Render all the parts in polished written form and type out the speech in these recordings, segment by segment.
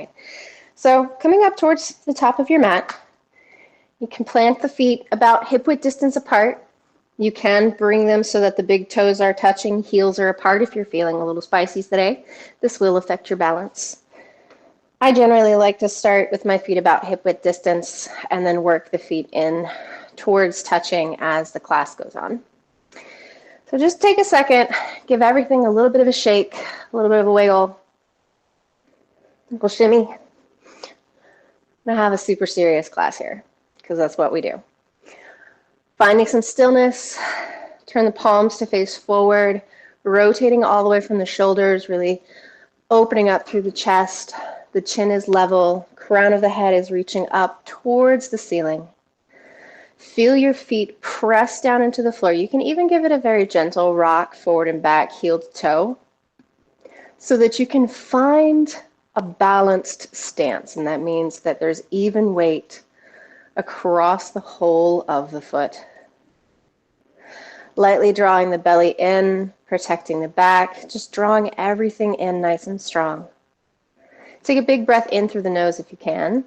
right. So coming up towards the top of your mat, you can plant the feet about hip-width distance apart. You can bring them so that the big toes are touching, heels are apart if you're feeling a little spicy today. This will affect your balance. I generally like to start with my feet about hip-width distance and then work the feet in towards touching as the class goes on. So just take a second, give everything a little bit of a shake, a little bit of a wiggle. Ankle shimmy. I'm going to have a super serious class here because that's what we do. Finding some stillness, turn the palms to face forward, rotating all the way from the shoulders, really opening up through the chest. The chin is level, crown of the head is reaching up towards the ceiling. Feel your feet press down into the floor. You can even give it a very gentle rock forward and back, heel to toe, so that you can find a balanced stance. And that means that there's even weight across the whole of the foot. Lightly drawing the belly in, protecting the back, just drawing everything in nice and strong. Take a big breath in through the nose if you can.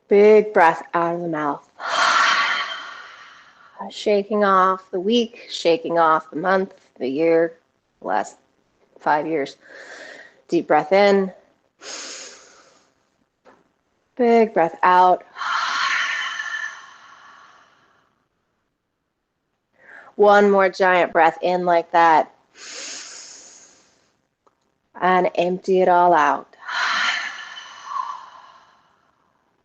Big breath out of the mouth. Shaking off the week, shaking off the month, the year, the last 5 years. Deep breath in. Big breath out. One more giant breath in like that. And empty it all out.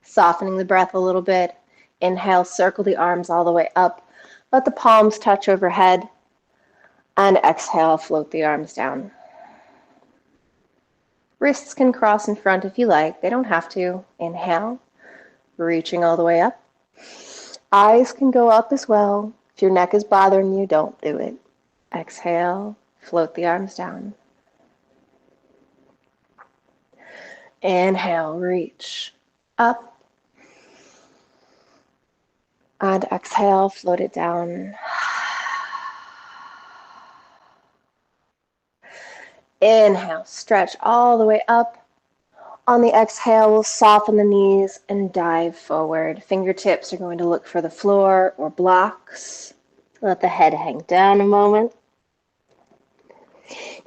Softening the breath a little bit. Inhale, circle the arms all the way up. Let the palms touch overhead. And exhale, float the arms down. Wrists can cross in front if you like. They don't have to. Inhale, reaching all the way up. Eyes can go up as well. If your neck is bothering you, don't do it. Exhale, float the arms down. Inhale, reach up. And exhale, float it down. Inhale, stretch all the way up. On the exhale, we'll soften the knees and dive forward. Fingertips are going to look for the floor or blocks. Let the head hang down a moment.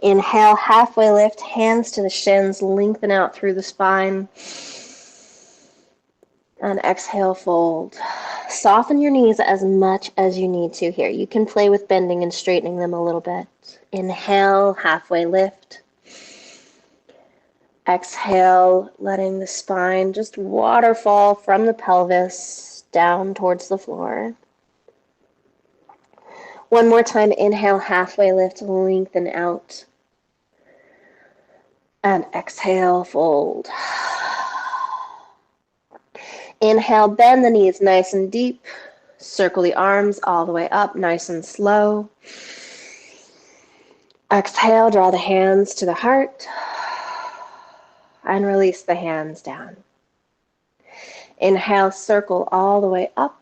Inhale, halfway lift, hands to the shins, lengthen out through the spine. And exhale, fold. Soften your knees as much as you need to here. You can play with bending and straightening them a little bit. Inhale, halfway lift. Exhale, letting the spine just waterfall from the pelvis down towards the floor. One more time, inhale, halfway lift, lengthen out. And exhale, fold. Inhale, bend the knees nice and deep. Circle the arms all the way up, nice and slow. Exhale, draw the hands to the heart. And release the hands down. Inhale, circle all the way up.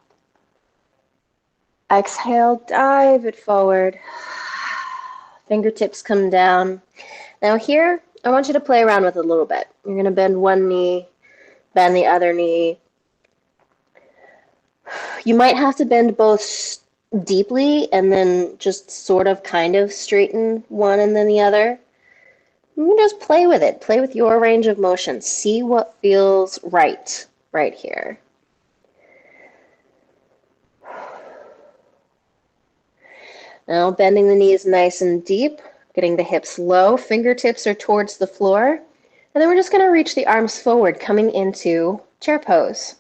Exhale, dive it forward. Fingertips come down. Now here, I want you to play around with it a little bit. You're going to bend one knee, bend the other knee. You might have to bend both deeply and then just sort of kind of straighten one and then the other. You can just play with it. Play with your range of motion. See what feels right here. Now bending the knees nice and deep, getting the hips low, fingertips are towards the floor, and then we're just going to reach the arms forward, coming into chair pose.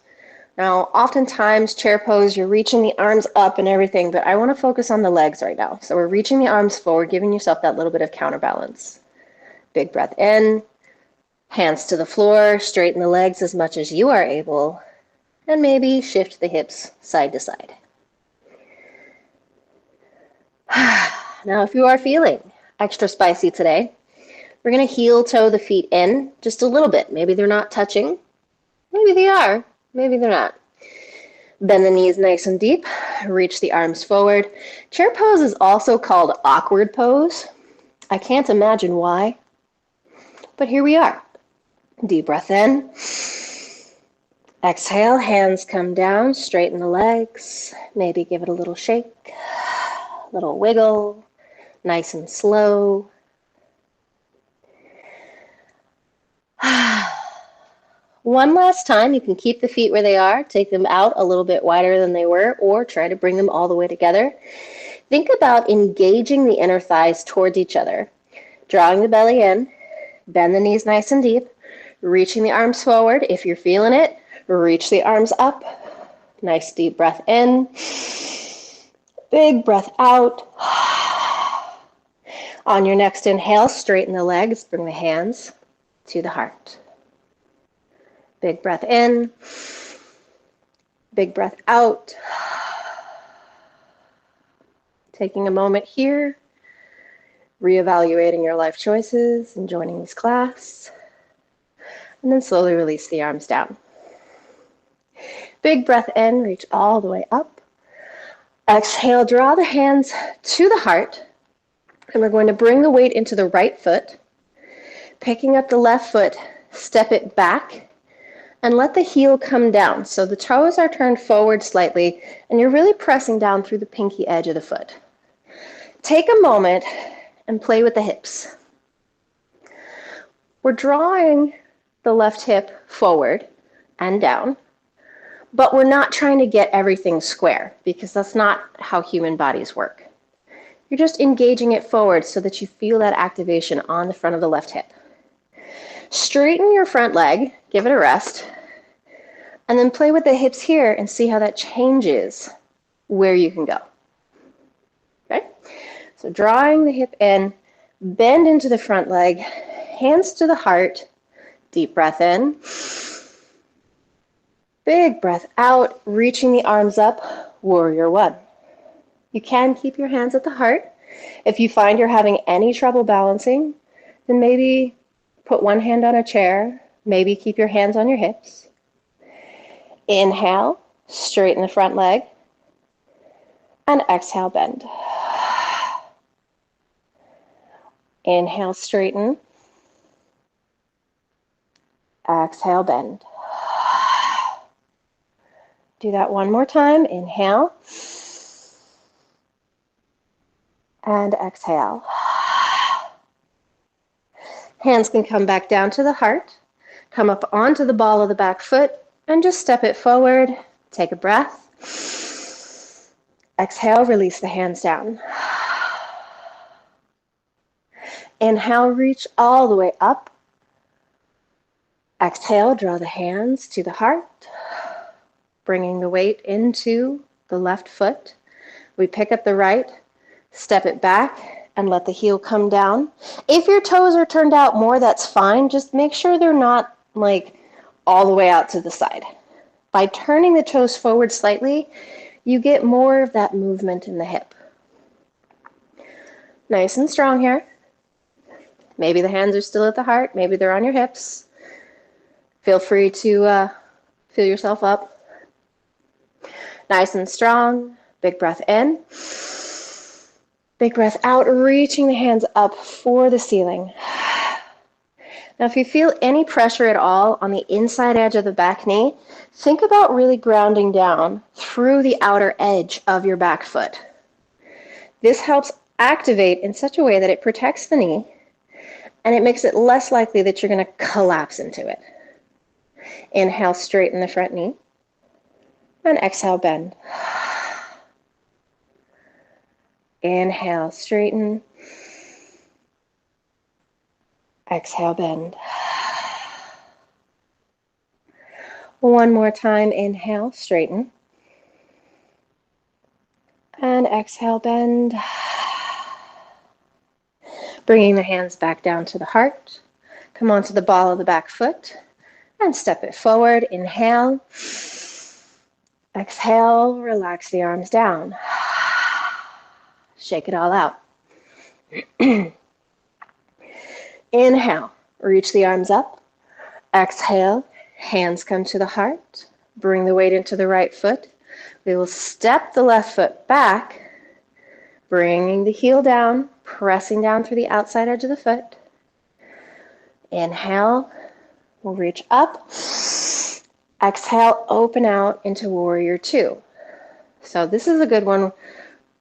Now, oftentimes chair pose, you're reaching the arms up and everything, but I want to focus on the legs right now. So we're reaching the arms forward, giving yourself that little bit of counterbalance. Big breath in, hands to the floor, straighten the legs as much as you are able, and maybe shift the hips side to side. Now, if you are feeling extra spicy today, we're going to heel toe the feet in just a little bit. Maybe they're not touching. Maybe they are. Maybe they're not. Bend the knees nice and deep. Reach the arms forward. Chair pose is also called awkward pose. I can't imagine why. But here we are. Deep breath in. Exhale, hands come down, straighten the legs. Maybe give it a little shake, a little wiggle, nice and slow. One last time, you can keep the feet where they are, take them out a little bit wider than they were, or try to bring them all the way together. Think about engaging the inner thighs towards each other, drawing the belly in, bend the knees nice and deep, reaching the arms forward. If you're feeling it, reach the arms up. Nice deep breath in, big breath out. On your next inhale, straighten the legs, bring the hands to the heart. Big breath in, big breath out. Taking a moment here, reevaluating your life choices and joining this class. And then slowly release the arms down. Big breath in, reach all the way up. Exhale, draw the hands to the heart. And we're going to bring the weight into the right foot. Picking up the left foot, step it back. And let the heel come down. So the toes are turned forward slightly, and you're really pressing down through the pinky edge of the foot. Take a moment and play with the hips. We're drawing the left hip forward and down, but we're not trying to get everything square because that's not how human bodies work. You're just engaging it forward so that you feel that activation on the front of the left hip. Straighten your front leg, give it a rest, and then play with the hips here and see how that changes where you can go. Okay? So drawing the hip in, bend into the front leg, hands to the heart, deep breath in, big breath out, reaching the arms up, warrior one. You can keep your hands at the heart. If you find you're having any trouble balancing, then maybe put one hand on a chair, maybe keep your hands on your hips. Inhale, straighten the front leg, and exhale, bend. Inhale, straighten. Exhale, bend. Do that one more time. Inhale, and exhale. Hands can come back down to the heart, come up onto the ball of the back foot, and just step it forward. Take a breath. Exhale, release the hands down. Inhale, reach all the way up. Exhale, draw the hands to the heart, bringing the weight into the left foot. We pick up the right, step it back, and let the heel come down. If your toes are turned out more, that's fine. Just make sure they're not like all the way out to the side. By turning the toes forward slightly, you get more of that movement in the hip. Nice and strong here. Maybe the hands are still at the heart. Maybe they're on your hips. Feel free to fill yourself up. Nice and strong. Big breath in. Big breath out, reaching the hands up for the ceiling. Now, if you feel any pressure at all on the inside edge of the back knee, think about really grounding down through the outer edge of your back foot. This helps activate in such a way that it protects the knee, and it makes it less likely that you're going to collapse into it. Inhale, straighten the front knee, and exhale, bend. Inhale, straighten. Exhale, bend. One more time, inhale, straighten. And exhale, bend. Bringing the hands back down to the heart. Come onto the ball of the back foot and step it forward. Inhale. Exhale, relax the arms down. Shake it all out. Inhale, reach the arms up. Exhale, hands come to the heart. Bring the weight into the right foot. We will step the left foot back, bringing the heel down, pressing down through the outside edge of the foot. Inhale, we'll reach up. Exhale, open out into warrior two. So this is a good one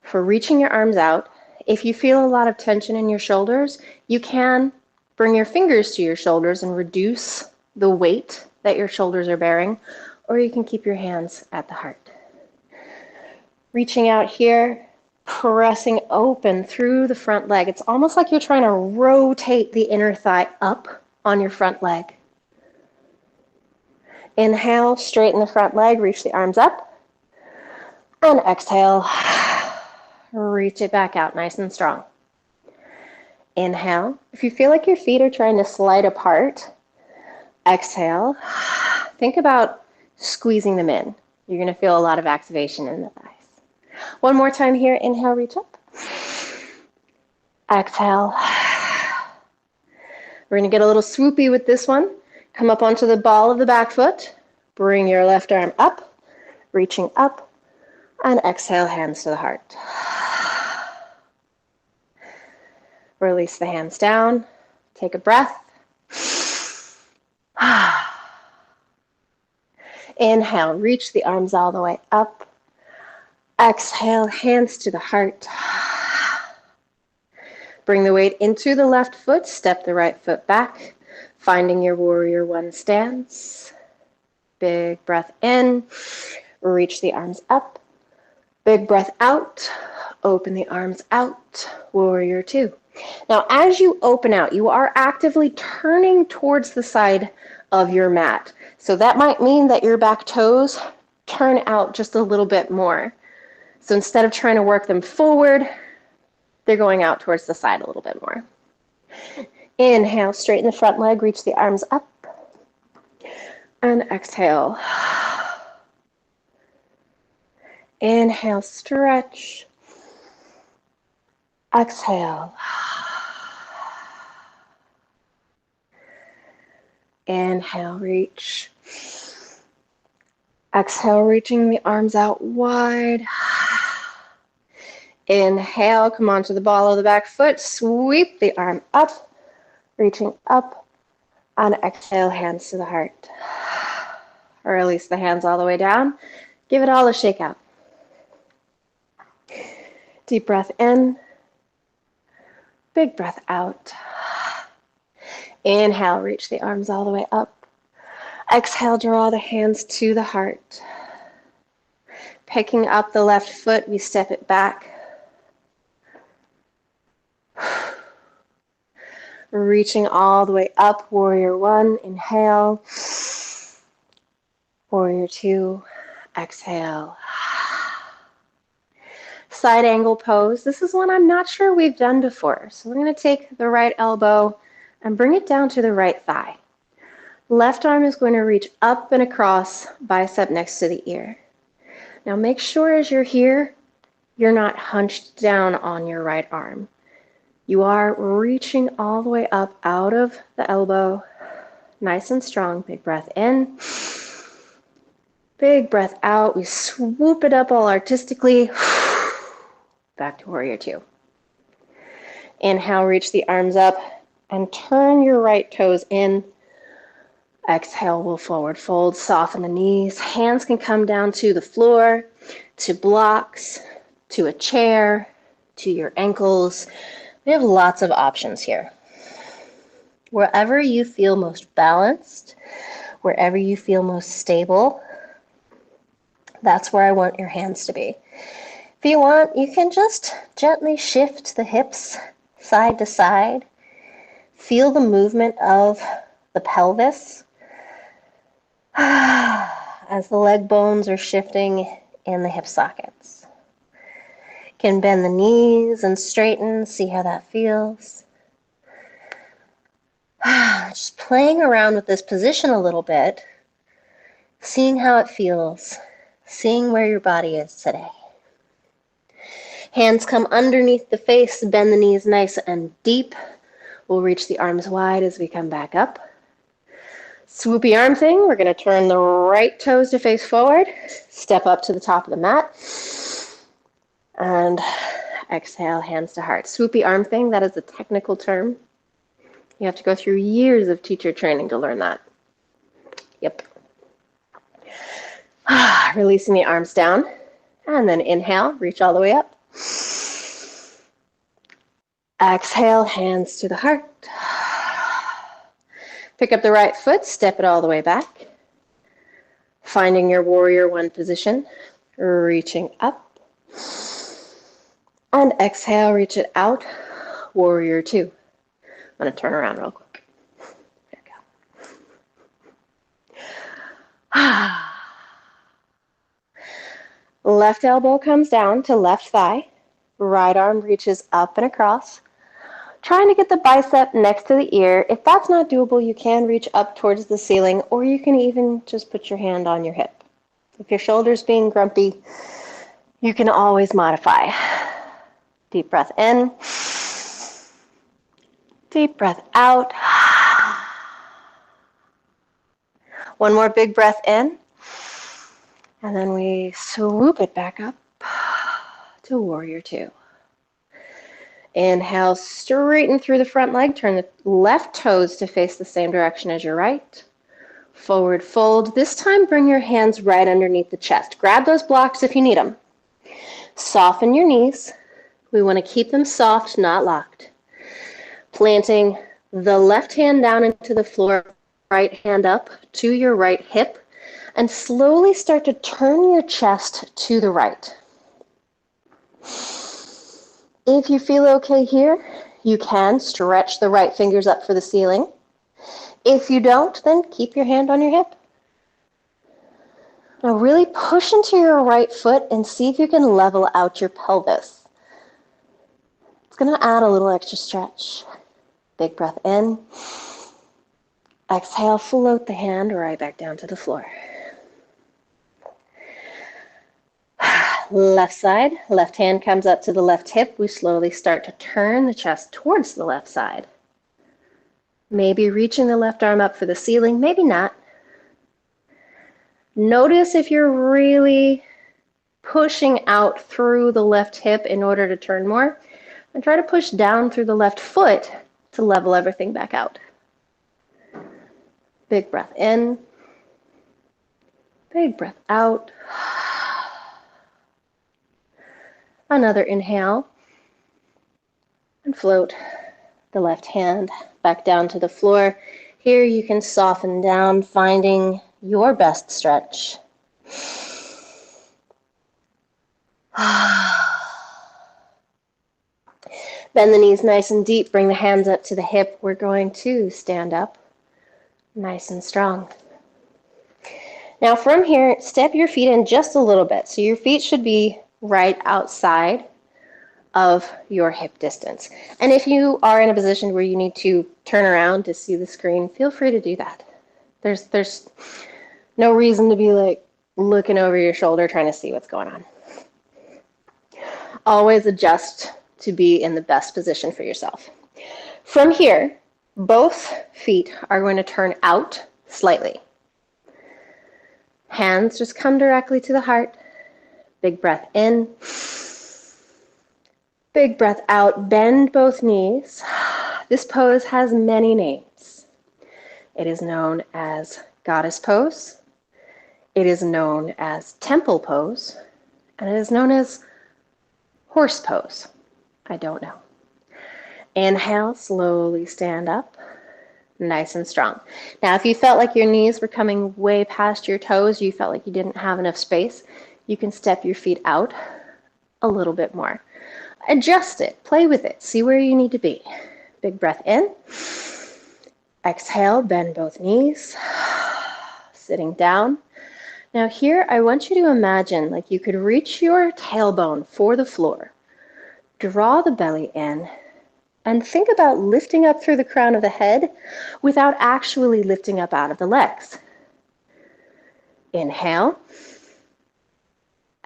for reaching your arms out. If you feel a lot of tension in your shoulders, you can bring your fingers to your shoulders and reduce the weight that your shoulders are bearing, or you can keep your hands at the heart. Reaching out here, pressing open through the front leg. It's almost like you're trying to rotate the inner thigh up on your front leg. Inhale, straighten the front leg, reach the arms up. And exhale, reach it back out nice and strong. Inhale. If you feel like your feet are trying to slide apart, exhale. Think about squeezing them in. You're going to feel a lot of activation in the thighs. One more time here. Inhale, reach up. Exhale. We're going to get a little swoopy with this one. Come up onto the ball of the back foot. Bring your left arm up, reaching up, and exhale, hands to the heart. Release the hands down. Take a breath. Inhale, reach the arms all the way up. Exhale, hands to the heart. Bring the weight into the left foot, step the right foot back, finding your warrior one stance. Big breath in, reach the arms up. Big breath out, open the arms out, warrior two. Now, as you open out, you are actively turning towards the side of your mat. So that might mean that your back toes turn out just a little bit more. So instead of trying to work them forward, they're going out towards the side a little bit more. Inhale, straighten the front leg, reach the arms up. And exhale. Inhale, stretch. Exhale. Inhale, reach. Exhale, reaching the arms out wide. Inhale, come onto the ball of the back foot. Sweep the arm up, reaching up. And exhale, hands to the heart. Or release the hands all the way down. Give it all a shake out. Deep breath in. Big breath out. Inhale, reach the arms all the way up. Exhale, draw the hands to the heart. Picking up the left foot, we step it back. Reaching all the way up, warrior one, inhale. Warrior two, exhale. Side angle pose. This is one I'm not sure we've done before. So we're going to take the right elbow and bring it down to the right thigh. Left arm is going to reach up and across, bicep next to the ear. Now make sure as you're here, you're not hunched down on your right arm. You are reaching all the way up out of the elbow. Nice and strong. Big breath in. Big breath out. We swoop it up all artistically. Back to warrior two. Inhale, reach the arms up and turn your right toes in. Exhale, we'll forward fold, soften the knees. Hands can come down to the floor, to blocks, to a chair, to your ankles. We have lots of options here. Wherever you feel most balanced, wherever you feel most stable, that's where I want your hands to be. If you want, you can just gently shift the hips side to side. Feel the movement of the pelvis as the leg bones are shifting in the hip sockets. You can bend the knees and straighten, see how that feels. Just playing around with this position a little bit, seeing how it feels, seeing where your body is today. Hands come underneath the face, bend the knees nice and deep. We'll reach the arms wide as we come back up. Swoopy arm thing, we're going to turn the right toes to face forward, step up to the top of the mat, and exhale, hands to heart. Swoopy arm thing, that is a technical term. You have to go through years of teacher training to learn that. Yep. Releasing the arms down. And then inhale, reach all the way up. Exhale, hands to the heart. Pick up the right foot, step it all the way back. Finding your warrior one position, reaching up. And exhale, reach it out, warrior two. I'm going to turn around real quick. There we go. Left elbow comes down to left thigh. Right arm reaches up and across. Trying to get the bicep next to the ear. If that's not doable, you can reach up towards the ceiling, or you can even just put your hand on your hip. If your shoulder's being grumpy, you can always modify. Deep breath in. Deep breath out. One more big breath in. And then we swoop it back up to warrior two. Inhale, straighten through the front leg. Turn the left toes to face the same direction as your right. Forward fold. This time, bring your hands right underneath the chest. Grab those blocks if you need them. Soften your knees. We want to keep them soft, not locked. Planting the left hand down into the floor, right hand up to your right hip, and slowly start to turn your chest to the right. If you feel okay here, you can stretch the right fingers up for the ceiling. If you don't, then keep your hand on your hip. Now really push into your right foot and see if you can level out your pelvis. It's going to add a little extra stretch. Big breath in. Exhale, float the hand right back down to the floor. Left side, left hand comes up to the left hip. We slowly start to turn the chest towards the left side. Maybe reaching the left arm up for the ceiling, maybe not. Notice if you're really pushing out through the left hip in order to turn more, and try to push down through the left foot to level everything back out. Big breath in, big breath out. Another inhale, and float the left hand back down to the floor. Here you can soften down, finding your best stretch. Bend the knees nice and deep, bring the hands up to the hip. We're going to stand up nice and strong. Now from here, step your feet in just a little bit. So your feet should be right outside of your hip distance. And if you are in a position where you need to turn around to see the screen, feel free to do that. There's no reason to be like looking over your shoulder trying to see what's going on. Always adjust to be in the best position for yourself. From here, both feet are going to turn out slightly. Hands just come directly to the heart. Big breath in. Big breath out. Bend both knees. This pose has many names. It is known as goddess pose. It is known as temple pose. And it is known as horse pose. I don't know. Inhale, slowly stand up. Nice and strong. Now, if you felt like your knees were coming way past your toes, you felt like you didn't have enough space, you can step your feet out a little bit more. Adjust it, play with it, see where you need to be. Big breath in. Exhale, bend both knees. Sitting down. Now here, I want you to imagine like you could reach your tailbone for the floor. Draw the belly in. And think about lifting up through the crown of the head without actually lifting up out of the legs. Inhale.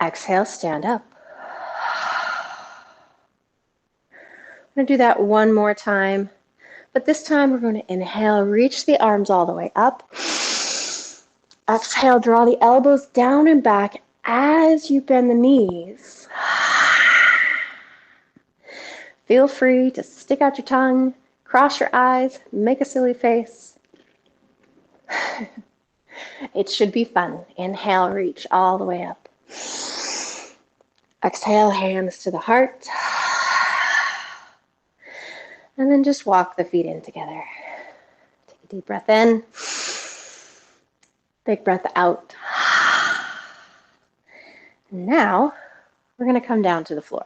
Exhale, stand up. I'm going to do that one more time. But this time we're going to inhale, reach the arms all the way up. Exhale, draw the elbows down and back as you bend the knees. Feel free to stick out your tongue, Cross your eyes, make a silly face. It should be fun. Inhale, reach all the way up. Exhale, hands to the heart. And then just walk the feet in together. Take a deep breath in. Big breath out. Now, we're going to come down to the floor.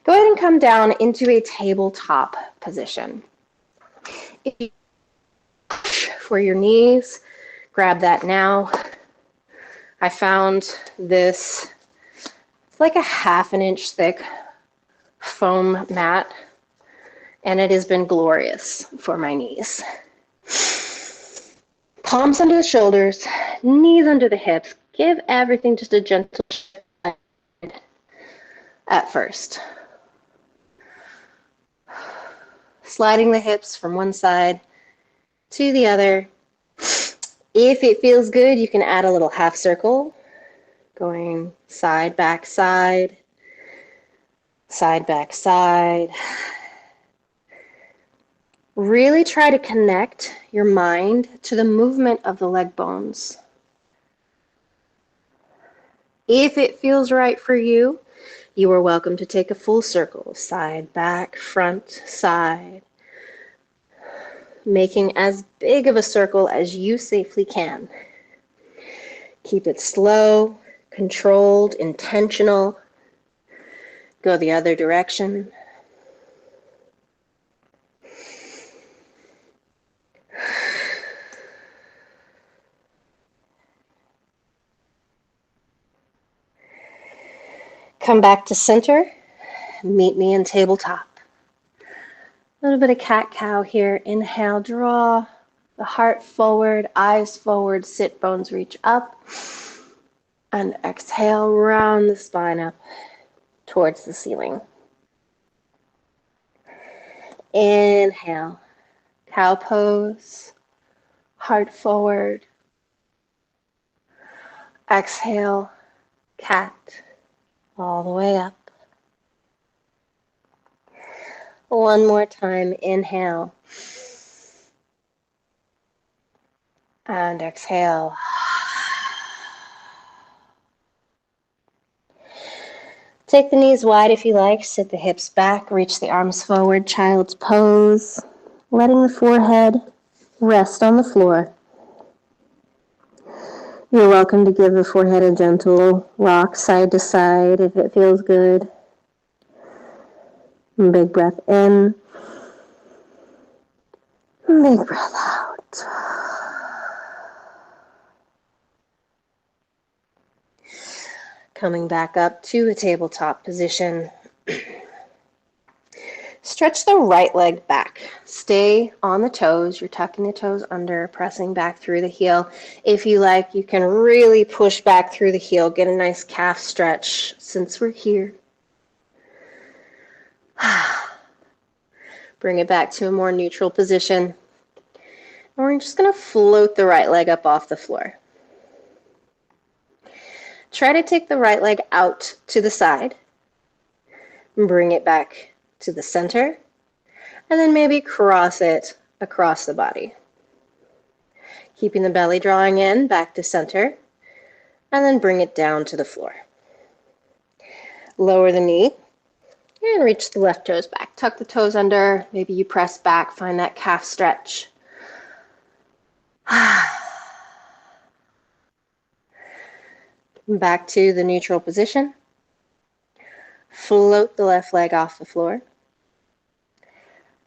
Go ahead and come down into a tabletop position. If you for your knees, grab that now. I found this, it's like a 1/2 inch thick foam mat, and it has been glorious for my knees. Palms under the shoulders, knees under the hips. Give everything just a gentle shift at first. Sliding the hips from one side to the other. If it feels good, you can add a little half circle, going side, back, side, side, back, side. Really try to connect your mind to the movement of the leg bones. If it feels right for you, you are welcome to take a full circle, side, back, front, side, making as big of a circle as you safely can. Keep it slow, controlled, intentional. Go the other direction. Come back to center. Meet me in tabletop. A little bit of cat-cow here. Inhale, draw the heart forward, eyes forward, sit bones reach up. And exhale, round the spine up towards the ceiling. Inhale, cow pose, heart forward. Exhale, cat, all the way up. One more time, inhale. And exhale. Take the knees wide if you like. Sit the hips back. Reach the arms forward. Child's pose. Letting the forehead rest on the floor. You're welcome to give the forehead a gentle rock side to side if it feels good. Big breath in. Big breath out. Coming back up to a tabletop position. Stretch the right leg back. Stay on the toes. You're tucking the toes under, pressing back through the heel. If you like, you can really push back through the heel. Get a nice calf stretch since we're here. Bring it back to a more neutral position. And we're just going to float the right leg up off the floor. Try to take the right leg out to the side. Bring it back to the center, and then maybe cross it across the body. Keeping the belly drawing in, back to center, and then bring it down to the floor. Lower the knee, and reach the left toes back. Tuck the toes under, maybe you press back, find that calf stretch. Back to the neutral position. Float the left leg off the floor.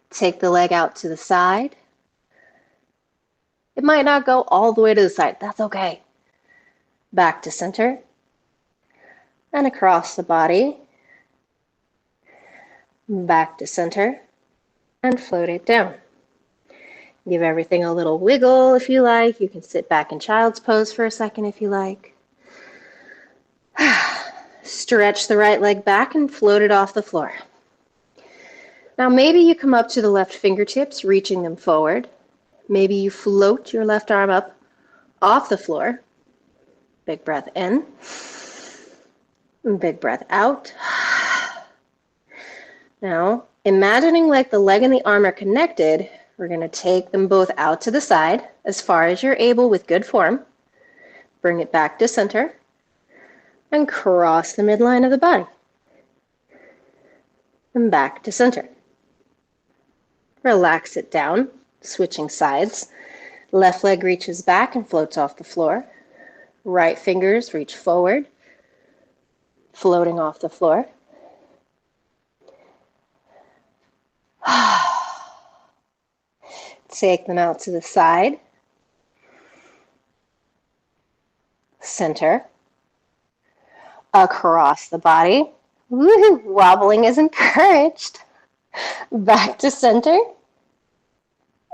Take the leg out to the side. It might not go all the way to the side. That's okay. Back to center. And across the body. Back to center. And float it down. Give everything a little wiggle if you like. You can sit back in child's pose for a second if you like. Stretch the right leg back and float it off the floor. Now maybe you come up to the left fingertips, reaching them forward. Maybe you float your left arm up off the floor. Big breath in. Big breath out. Now Imagining like the leg and the arm are connected, we're going to take them both out to the side as far as you're able with good form. Bring it back to center and cross the midline of the body. And back to center. Relax it down, switching sides. Left leg reaches back and floats off the floor. Right fingers reach forward, floating off the floor. Take them out to the side. Center. Across the body. Woohoo! Wobbling is encouraged. Back to center.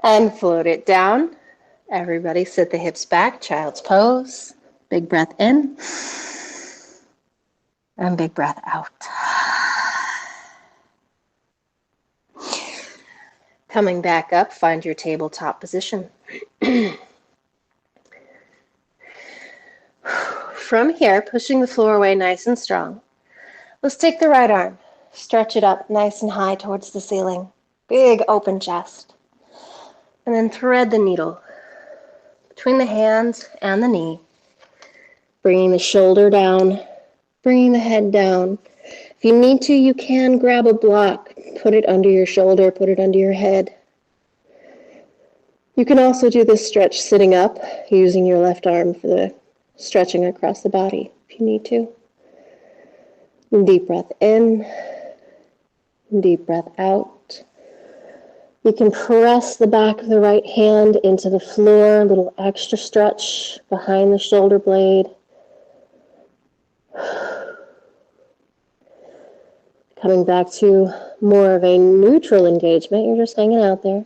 And float it down. Everybody sit the hips back, child's pose. Big breath in. And big breath out. Coming back up, find your tabletop position. From here, pushing the floor away nice and strong. Let's take the right arm, stretch it up nice and high towards the ceiling. Big open chest. And then thread the needle between the hands and the knee, bringing the shoulder down, bringing the head down. If you need to, you can grab a block, put it under your shoulder, put it under your head. You can also do this stretch sitting up, using your left arm for the stretching across the body if you need to. Deep breath in, deep breath out. You can press the back of the right hand into the floor, a little extra stretch behind the shoulder blade. Coming back to more of a neutral engagement, you're just hanging out there.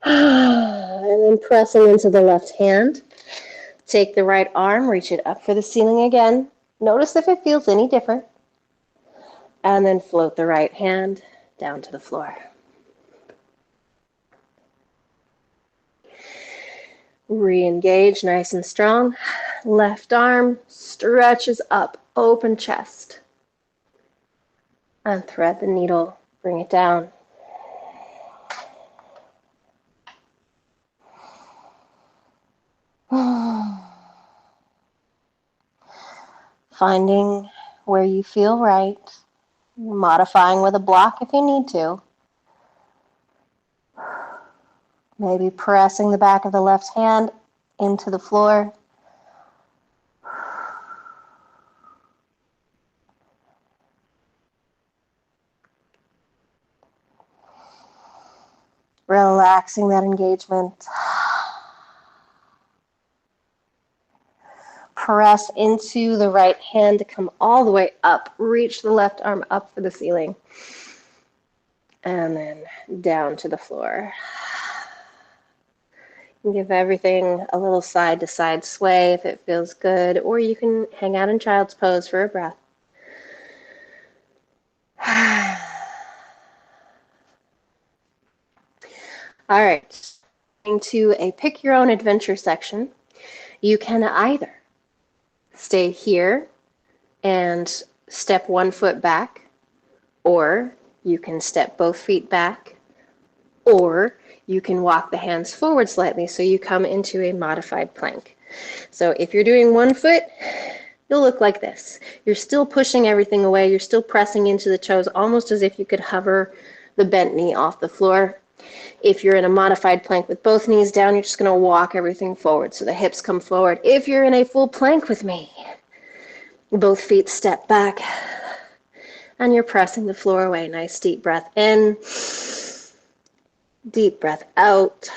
And then pressing into the left hand. Take the right arm, reach it up for the ceiling again. Notice if it feels any different. And then float the right hand down to the floor. Re-engage nice and strong. Left arm stretches up, open chest. And thread the needle, bring it down. Finding where you feel right, modifying with a block if you need to. Maybe pressing the back of the left hand into the floor. Relaxing that engagement. Press into the right hand to come all the way up. Reach the left arm up for the ceiling. And then down to the floor. Give everything a little side-to-side sway if it feels good, or you can hang out in child's pose for a breath. All right, into a pick your own adventure section. You can either stay here and step 1 foot back, or you can step both feet back, or you can walk the hands forward slightly so you come into a modified plank. So if you're doing 1 foot, you'll look like this. You're still pushing everything away. You're still pressing into the toes, almost as if you could hover the bent knee off the floor. If you're in a modified plank with both knees down, you're just going to walk everything forward so the hips come forward. If you're in a full plank with me, both feet step back and you're pressing the floor away. Nice deep breath in, deep breath out.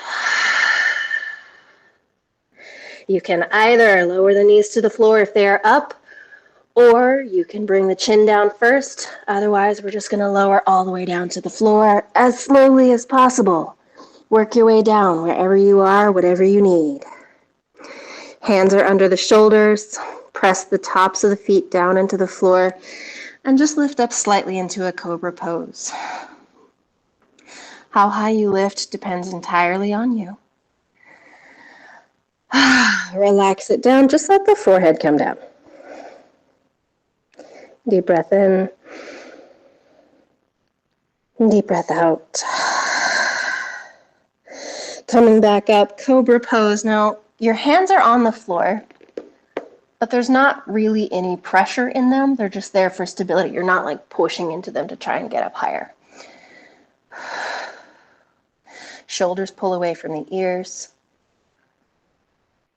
You can either lower the knees to the floor if they are up, or you can bring the chin down first. Otherwise, we're just going to lower all the way down to the floor as slowly as possible. Work your way down wherever you are, whatever you need. Hands are under the shoulders. Press the tops of the feet down into the floor and just lift up slightly into a cobra pose. How high you lift depends entirely on you. Relax it down. Just let the forehead come down. Deep breath in. Deep breath out. Coming back up, cobra pose. Now, your hands are on the floor, but there's not really any pressure in them. They're just there for stability. You're not like pushing into them to try and get up higher. Shoulders pull away from the ears.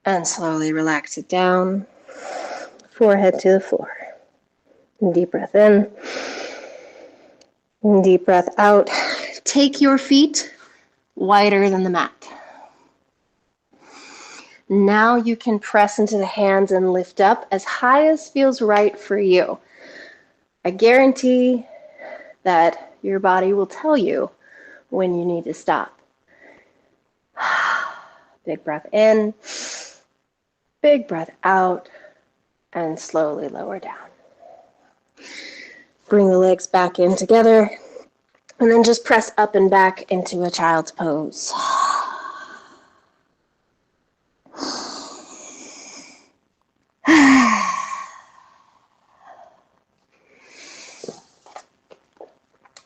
And slowly relax it down. Forehead to the floor. Deep breath in. Deep breath out. Take your feet wider than the mat. Now you can press into the hands and lift up as high as feels right for you. I guarantee that your body will tell you when you need to stop. Big breath in, big breath out, and slowly lower down. Bring the legs back in together, and then just press up and back into a child's pose.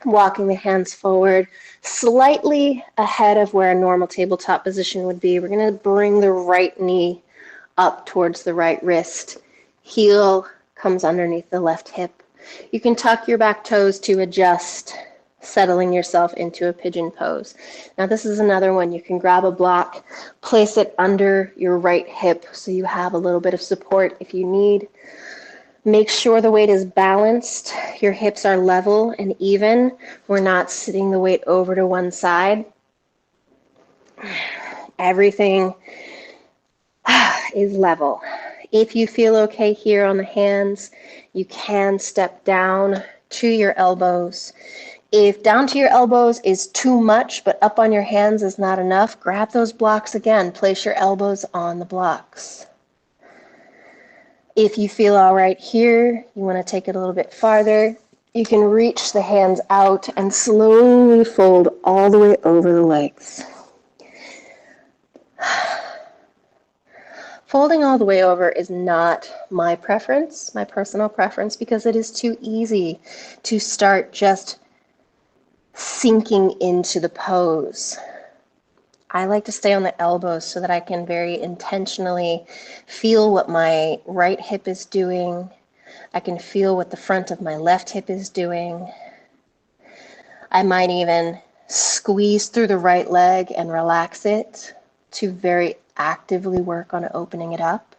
Walking the hands forward, slightly ahead of where a normal tabletop position would be. We're going to bring the right knee up towards the right wrist. Heel comes underneath the left hip. You can tuck your back toes to adjust, settling yourself into a pigeon pose. Now this is another one. You can grab a block, place it under your right hip so you have a little bit of support if you need. Make sure the weight is balanced. Your hips are level and even. We're not sitting the weight over to one side. Everything is level. If you feel okay here on the hands, you can step down to your elbows. If down to your elbows is too much, but up on your hands is not enough, grab those blocks again. Place your elbows on the blocks. If you feel all right here, you want to take it a little bit farther, you can reach the hands out and slowly fold all the way over the legs. Folding all the way over is not my preference, my personal preference, because it is too easy to start just sinking into the pose. I like to stay on the elbows so that I can very intentionally feel what my right hip is doing. I can feel what the front of my left hip is doing. I might even squeeze through the right leg and relax it to very actively work on opening it up.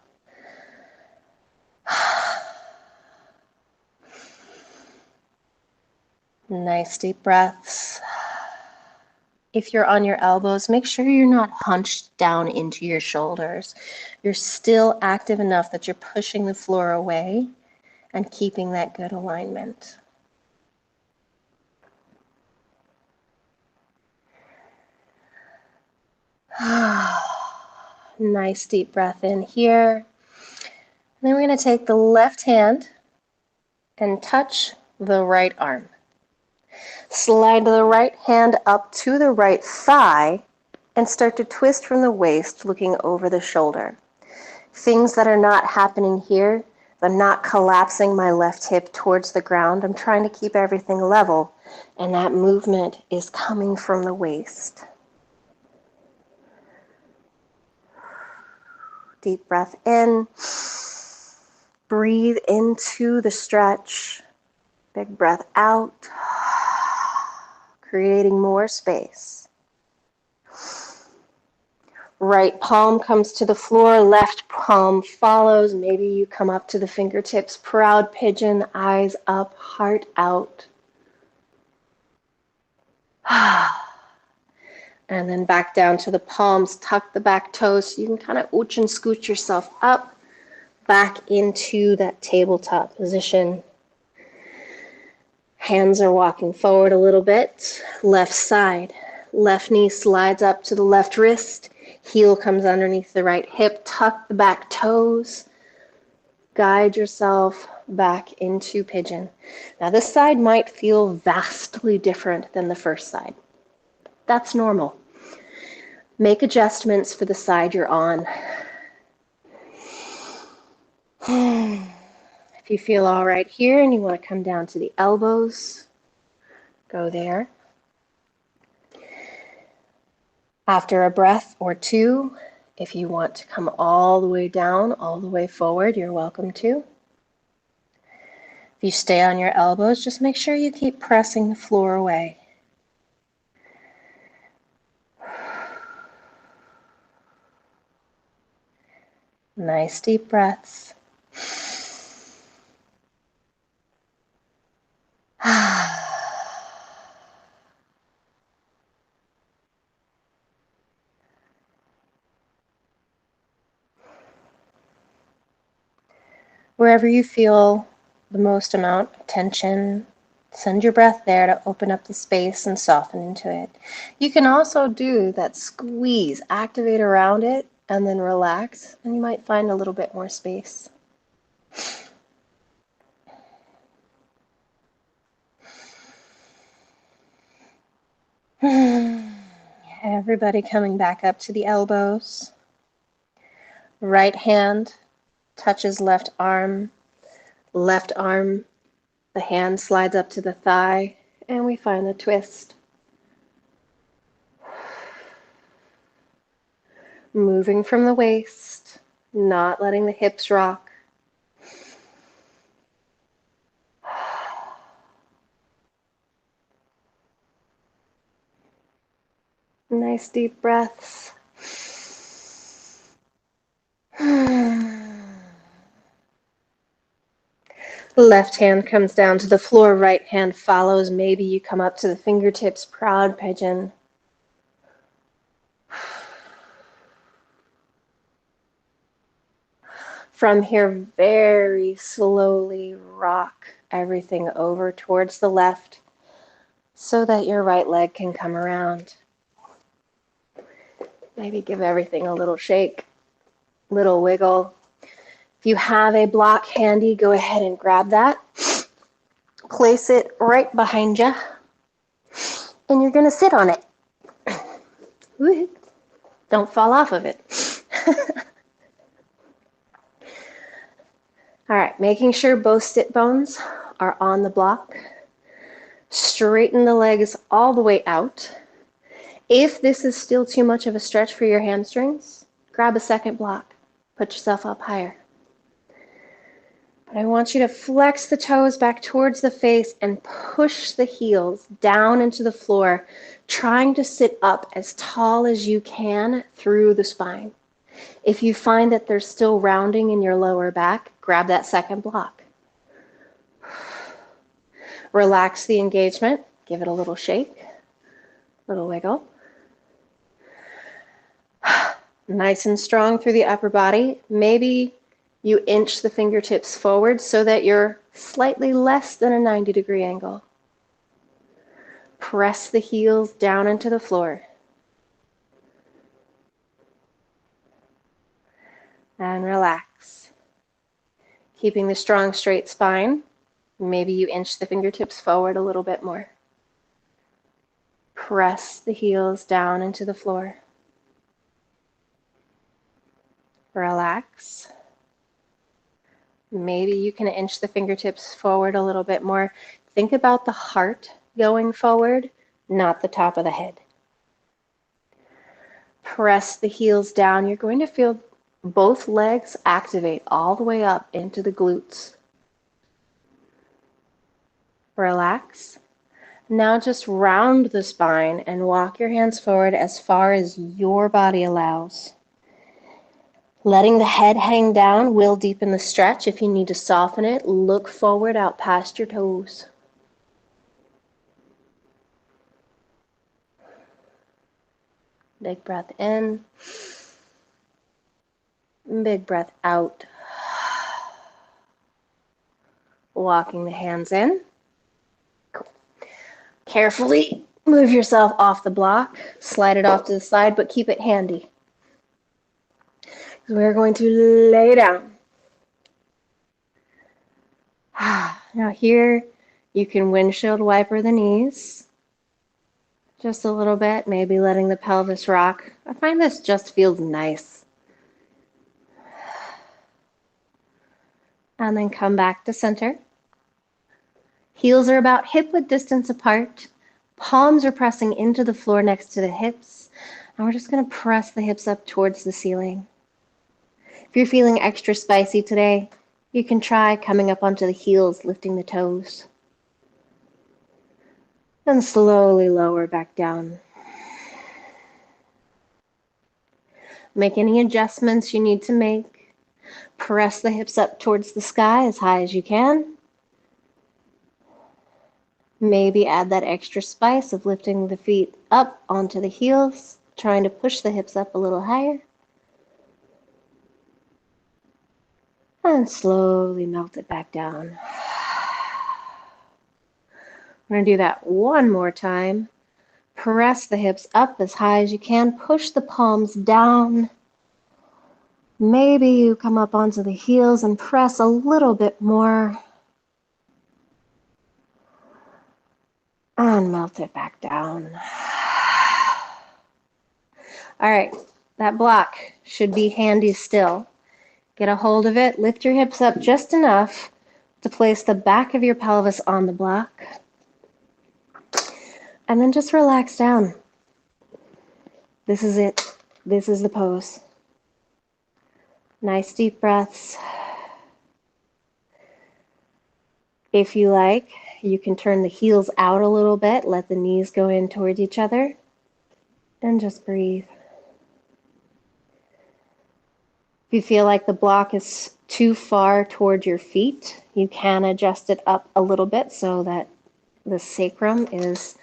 Nice deep breaths. If you're on your elbows, make sure you're not hunched down into your shoulders. You're still active enough that you're pushing the floor away and keeping that good alignment. Nice deep breath in here. And then we're going to take the left hand and touch the right arm. Slide the right hand up to the right thigh and start to twist from the waist, looking over the shoulder. Things that are not happening here, I'm not collapsing my left hip towards the ground. I'm trying to keep everything level, and that movement is coming from the waist. Deep breath in. Breathe into the stretch. Big breath out. Creating more space. Right palm comes to the floor, left palm follows. Maybe you come up to the fingertips. Proud pigeon, eyes up, heart out. And then back down to the palms. Tuck the back toes so you can kind of ooch and scooch yourself up back into that tabletop position. Hands are walking forward a little bit. Left side. Left knee slides up to the left wrist. Heel comes underneath the right hip. Tuck the back toes. Guide yourself back into pigeon. Now this side might feel vastly different than the first side. That's normal. Make adjustments for the side you're on. If you feel all right here and you want to come down to the elbows, go there. After a breath or two, if you want to come all the way down, all the way forward, you're welcome to. If you stay on your elbows, just make sure you keep pressing the floor away. Nice deep breaths. Wherever you feel the most amount of tension, send your breath there to open up the space and soften into it. You can also do that squeeze, activate around it, and then relax, and you might find a little bit more space. Everybody coming back up to the elbows. Right hand touches left arm, the hand slides up to the thigh, and we find the twist. Moving from the waist, not letting the hips rock. Nice deep breaths. Left hand comes down to the floor, right hand follows. Maybe you come up to the fingertips, proud pigeon. From here, very slowly rock everything over towards the left so that your right leg can come around. Maybe give everything a little shake, little wiggle. If you have a block handy, go ahead and grab that. Place it right behind you, and you're going to sit on it. Don't fall off of it. All right, making sure both sit bones are on the block. Straighten the legs all the way out. If this is still too much of a stretch for your hamstrings, grab a second block. Put yourself up higher. But I want you to flex the toes back towards the face and push the heels down into the floor, trying to sit up as tall as you can through the spine. If you find that there's still rounding in your lower back, grab that second block. Relax the engagement. Give it a little shake, little wiggle. Nice and strong through the upper body. Maybe you inch the fingertips forward so that you're slightly less than a 90-degree angle. Press the heels down into the floor. And relax. Keeping the strong, straight spine. Maybe you inch the fingertips forward a little bit more. Press the heels down into the floor. Relax. Maybe you can inch the fingertips forward a little bit more. Think about the heart going forward, not the top of the head. Press the heels down. You're going to feel both legs activate all the way up into the glutes. Relax. Now just round the spine and walk your hands forward as far as your body allows. Letting the head hang down will deepen the stretch. If you need to soften it, look forward out past your toes. Big breath in. Big breath out. Walking the hands in. Cool. Carefully move yourself off the block. Slide it off to the side, but keep it handy. We're going to lay down. Now here, you can windshield wiper the knees. Just a little bit, maybe letting the pelvis rock. I find this just feels nice. And then come back to center. Heels are about hip width distance apart. Palms are pressing into the floor next to the hips. And we're just going to press the hips up towards the ceiling. If you're feeling extra spicy today, you can try coming up onto the heels, lifting the toes. And slowly lower back down. Make any adjustments you need to make. Press the hips up towards the sky as high as you can. Maybe add that extra spice of lifting the feet up onto the heels, trying to push the hips up a little higher. And slowly melt it back down. We're going to do that one more time. Press the hips up as high as you can. Push the palms down. Maybe you come up onto the heels and press a little bit more. And melt it back down. All right, that block should be handy still. Get a hold of it. Lift your hips up just enough to place the back of your pelvis on the block. And then just relax down. This is it. This is the pose. Nice deep breaths. If you like, you can turn the heels out a little bit, let the knees go in towards each other, and just breathe. If you feel like the block is too far toward your feet, you can adjust it up a little bit so that the sacrum is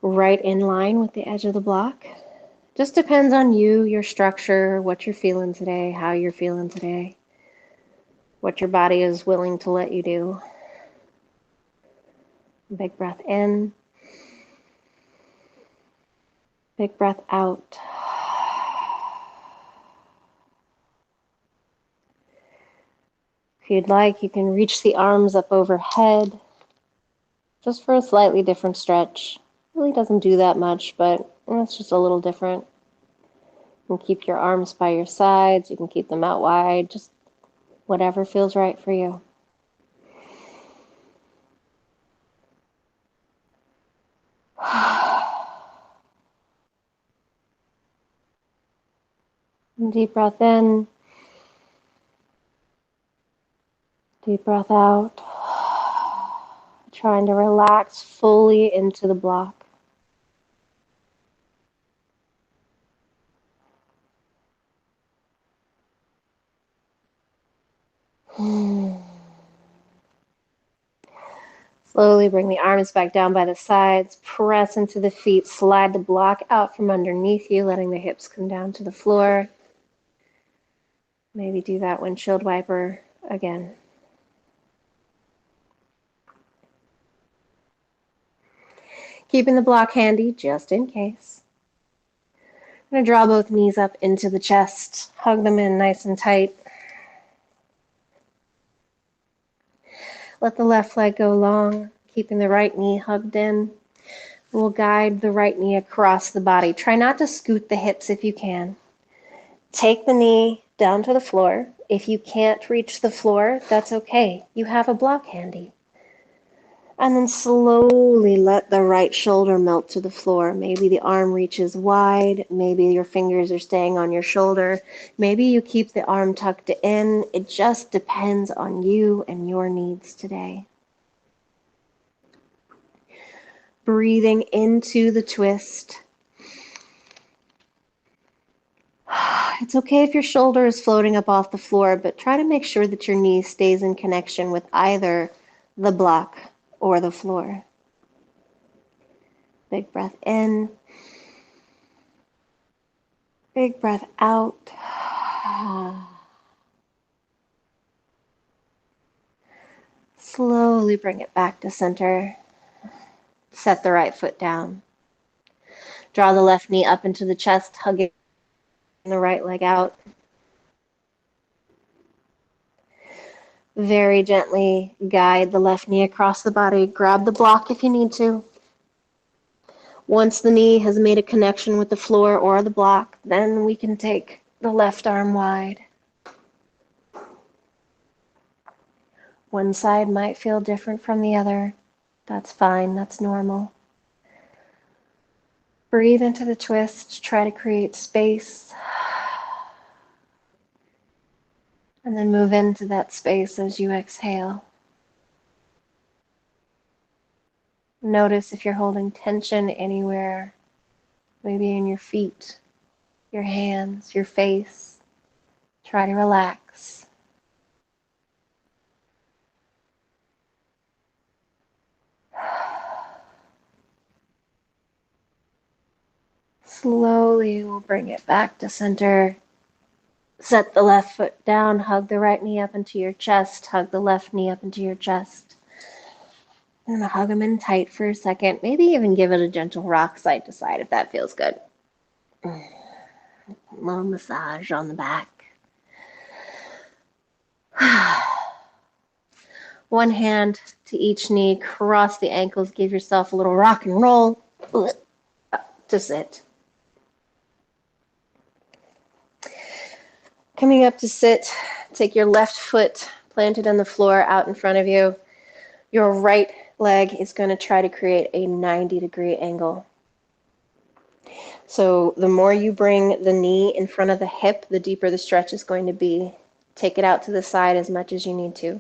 right in line with the edge of the block. Just depends on you, your structure, what you're feeling today, how you're feeling today, what your body is willing to let you do. Big breath in. Big breath out. If you'd like, you can reach the arms up overhead just for a slightly different stretch. Really doesn't do that much, but it's just a little different. You can keep your arms by your sides. You can keep them out wide. Just whatever feels right for you. Deep breath in. Deep breath out. Trying to relax fully into the block. Slowly bring the arms back down by the sides. Press into the feet. Slide the block out from underneath you, letting the hips come down to the floor. Maybe do that windshield wiper again. Keeping the block handy just in case. I'm going to draw both knees up into the chest. Hug them in nice and tight. Let the left leg go long, keeping the right knee hugged in. We'll guide the right knee across the body. Try not to scoot the hips if you can. Take the knee down to the floor. If you can't reach the floor, that's okay. You have a block handy. And then slowly let the right shoulder melt to the floor. Maybe the arm reaches wide. Maybe your fingers are staying on your shoulder. Maybe you keep the arm tucked in. It just depends on you and your needs today. Breathing into the twist. It's okay if your shoulder is floating up off the floor, but try to make sure that your knee stays in connection with either the block or the floor. Big breath in. Big breath out. Slowly bring it back to center. Set the right foot down. Draw the left knee up into the chest, hugging the right leg out. Very gently guide the left knee across the body. Grab the block if you need to. Once the knee has made a connection with the floor or the block, then we can take the left arm wide. One side might feel different from the other. That's fine. That's normal. Breathe into the twist, try to create space, and then move into that space as you exhale. Notice if you're holding tension anywhere, maybe in your feet, your hands, your face. Try to relax. Slowly we'll bring it back to center. Set the left foot down, hug the right knee up into your chest, hug the left knee up into your chest. And hug them in tight for a second. Maybe even give it a gentle rock side to side if that feels good. A little massage on the back. One hand to each knee, cross the ankles, give yourself a little rock and roll to sit. Coming up to sit, take your left foot planted on the floor out in front of you. Your right leg is going to try to create a 90-degree angle. So the more you bring the knee in front of the hip, the deeper the stretch is going to be. Take it out to the side as much as you need to.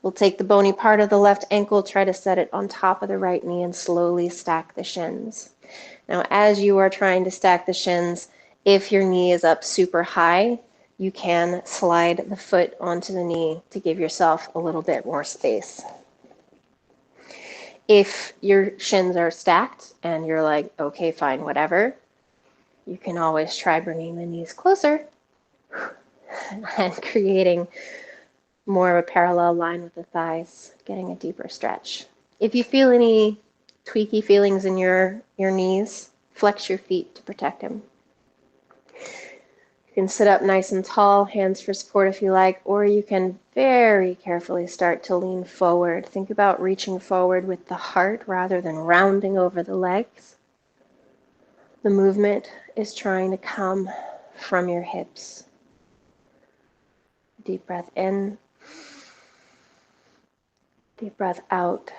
We'll take the bony part of the left ankle, try to set it on top of the right knee, and slowly stack the shins. Now, as you are trying to stack the shins, if your knee is up super high, you can slide the foot onto the knee to give yourself a little bit more space. If your shins are stacked and you're like, okay, fine, whatever, you can always try bringing the knees closer and creating more of a parallel line with the thighs, getting a deeper stretch. If you feel any tweaky feelings in your knees, flex your feet to protect them. You can sit up nice and tall, hands for support if you like, or you can very carefully start to lean forward. Think about reaching forward with the heart rather than rounding over the legs. The movement is trying to come from your hips. Deep breath in, deep breath out.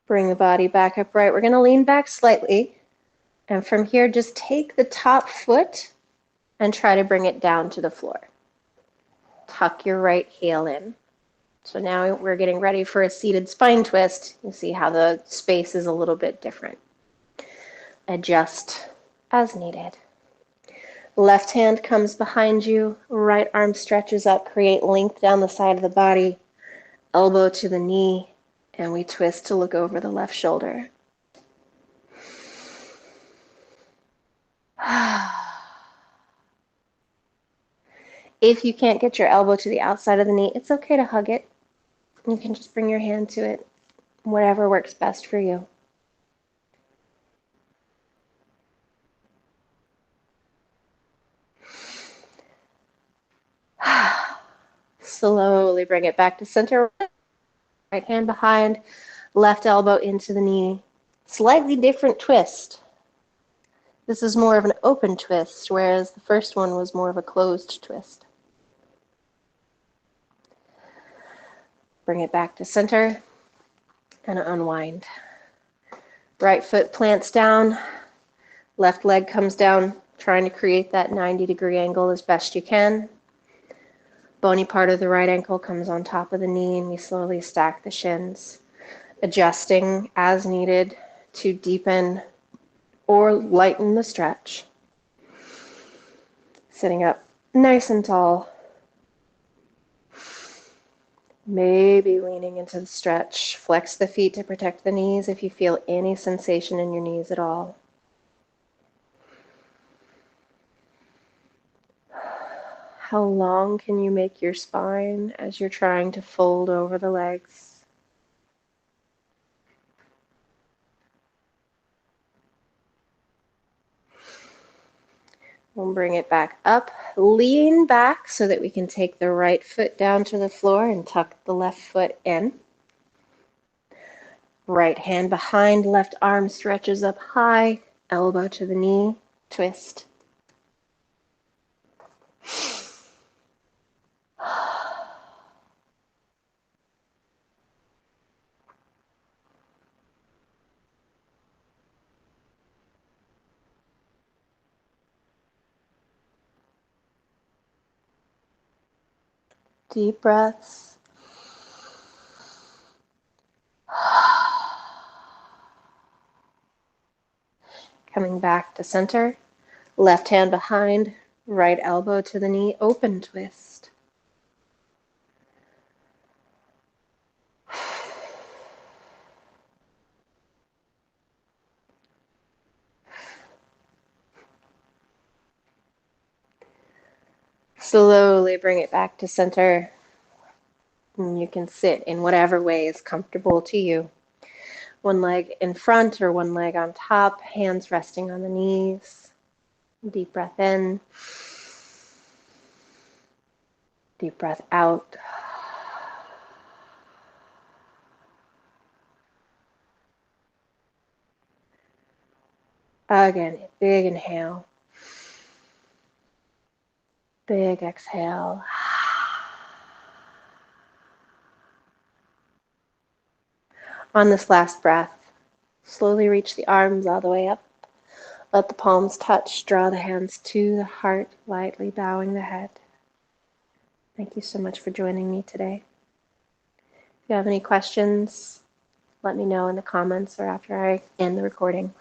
Bring the body back upright. We're going to lean back slightly. And from here, just take the top foot and try to bring it down to the floor. Tuck your right heel in. So now we're getting ready for a seated spine twist. You see how the space is a little bit different. Adjust as needed. Left hand comes behind you. Right arm stretches up. Create length down the side of the body. Elbow to the knee. And we twist to look over the left shoulder. If you can't get your elbow to the outside of the knee, it's okay to hug it. You can just bring your hand to it, whatever works best for you. Slowly bring it back to center. Right hand behind, left elbow into the knee. Slightly different twist. This is more of an open twist, whereas the first one was more of a closed twist. Bring it back to center and unwind. Right foot plants down, left leg comes down, trying to create that 90-degree angle as best you can. Bony part of the right ankle comes on top of the knee, and we slowly stack the shins, adjusting as needed to deepen or lighten the stretch. Sitting up nice and tall. Maybe leaning into the stretch. Flex the feet to protect the knees if you feel any sensation in your knees at all. How long can you make your spine as you're trying to fold over the legs? We'll bring it back up. Lean back so that we can take the right foot down to the floor and tuck the left foot in. Right hand behind, left arm stretches up high, elbow to the knee, twist. Deep breaths. Coming back to center. Left hand behind, right elbow to the knee, open twist. Slowly bring it back to center. And you can sit in whatever way is comfortable to you. One leg in front or one leg on top, hands resting on the knees. Deep breath in. Deep breath out. Again, big inhale. Big exhale. On this last breath, slowly reach the arms all the way up. Let the palms touch. Draw the hands to the heart, lightly bowing the head. Thank you so much for joining me today. If you have any questions, let me know in the comments or after I end the recording.